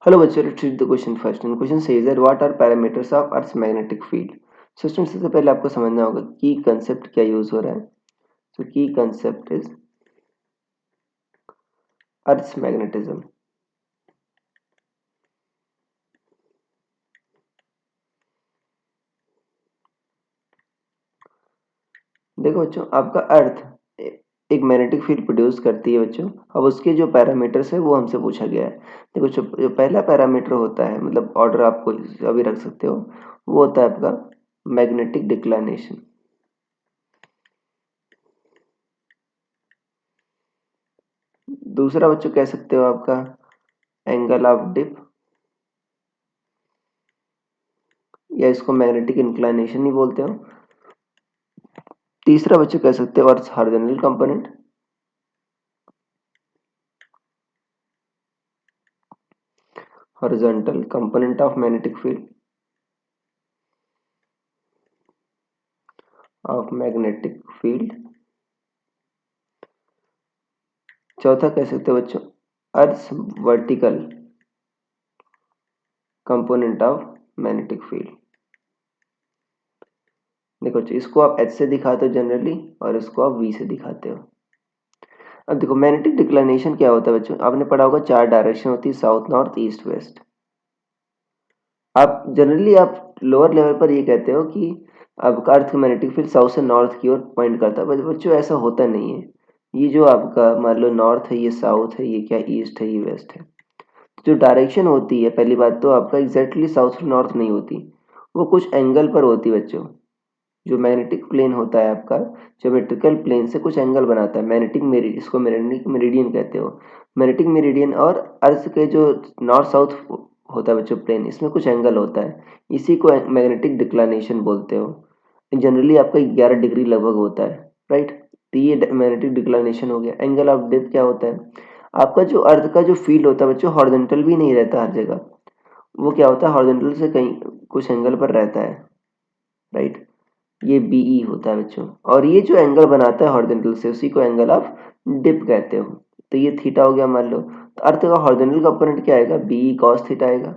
Hello, bachcho, let's read the question first. And question says that what are parameters of Earth's magnetic field? So students, सबसे पहले आपको समझना होगा की concept क्या यूज हो रहा है. So की कंसेप्ट इज Earth's magnetism. देखो बच्चों, आपका अर्थ एक मैग्नेटिक फील्ड प्रोड्यूस करती है बच्चों. अब उसके जो पैरामीटर्स है वो हमसे पूछा गया है. देखो जो पहला पैरामीटर होता है, मतलब ऑर्डर आपको अभी रख सकते हो, वो होता है आपका मैग्नेटिक डिक्लाइनेशन. दूसरा बच्चों कह सकते हो आपका एंगल ऑफ डिप, या इसको मैग्नेटिक इंक्लाइनेशन ही बोलते हो. तीसरा बच्चों कह सकते हो earth horizontal component. Horizontal component of magnetic field, of magnetic field. चौथा कह सकते हो बच्चों earth vertical component of magnetic field. देखो बच्चों, इसको आप एच से दिखाते हो जनरली, और इसको आप वी से दिखाते हो. अब देखो मैग्नेटिक डिक्लाइनेशन क्या होता है बच्चों, आपने पढ़ा होगा चार डायरेक्शन होती है, साउथ, नॉर्थ, ईस्ट, वेस्ट. आप जनरली आप लोअर लेवल पर ये कहते हो कि आपका अर्थ मैग्नेटिक फील्ड साउथ से नॉर्थ की ओर पॉइंट करता है, बट बच्चों ऐसा होता नहीं है. ये जो आपका मान लो नॉर्थ है, ये साउथ है, ये क्या ईस्ट है, ये वेस्ट है. जो डायरेक्शन होती है, पहली बात तो आपका एग्जैक्टली साउथ टू नॉर्थ नहीं होती, वो कुछ एंगल पर होती है बच्चों. जो मैग्नेटिक प्लेन होता है आपका, ज्योमेट्रिकल प्लेन से कुछ एंगल बनाता है. मैग्नेटिक मेरिडियन, इसको मैग्नेटिक मेरिडियन कहते हो. मैग्नेटिक मेरिडियन और अर्थ के जो नॉर्थ साउथ होता है बच्चों प्लेन, इसमें कुछ एंगल होता है, इसी को मैग्नेटिक डिक्लाइनेशन बोलते हो. जनरली आपका 11 डिग्री लगभग होता है, राइट. तो ये मैग्नेटिक डिक्लाइनेशन हो गया. एंगल ऑफ डेप्थ क्या होता है, आपका जो अर्थ का जो फील्ड होता है बच्चों, हॉरिजॉन्टल भी नहीं रहता हर जगह. वो क्या होता है, हॉरिजॉन्टल से कहीं कुछ एंगल पर रहता है, राइट. ये बीई होता है बच्चों, और ये जो एंगल बनाता है हॉरिजॉन्टल से, उसी को एंगल ऑफ डिप कहते हो. तो ये थीटा हो गया मान लो. तो अर्थ का हॉरिजॉन्टल कंपोनेंट क्या आएगा, बीई कॉस थीटा आएगा,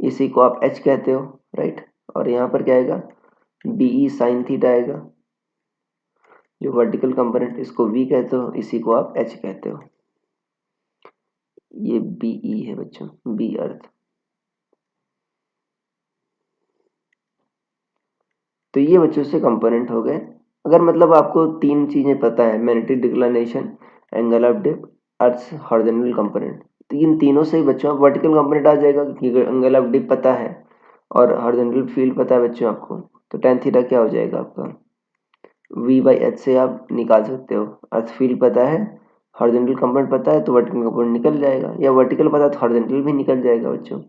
इसी को आप एच कहते हो, राइट. और यहाँ पर क्या आएगा, बीई साइन थीटा आएगा. जो वर्टिकल कंपोनेंट, इसको वी कहते हो, इसी को आप एच कहते हो. ये बीई है बच्चों, बी अर्थ. तो ये बच्चों से कंपोनेंट हो गए. अगर मतलब आपको तीन चीजें पता है, magnetic declination, angle of dip, earth horizontal component, तो इन तीनों से ही बच्चों वर्टिकल कंपोनेंट आ जाएगा, क्योंकि एंगल ऑफ डिप पता है और हॉरिजॉन्टल फील्ड पता है बच्चों आपको. तो टेन थीटा क्या हो जाएगा आपका, वी बाई एच से आप निकाल सकते हो. अर्थ फील्ड पता है, हॉरिजॉन्टल कंपोनेंट पता है, तो वर्टिकल कंपोनेंट निकल जाएगा, या वर्टिकल पता है तो हॉरिजॉन्टल भी निकल जाएगा बच्चों.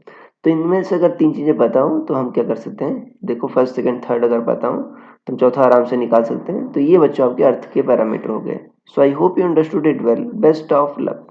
तो इनमें से अगर तीन चीजें पता हो तो हम क्या कर सकते हैं, देखो फर्स्ट सेकंड थर्ड अगर पता हो तो हम चौथा आराम से निकाल सकते हैं. तो ये बच्चों आपके अर्थ के पैरामीटर हो गए. So I hope you understood it well. Best of luck.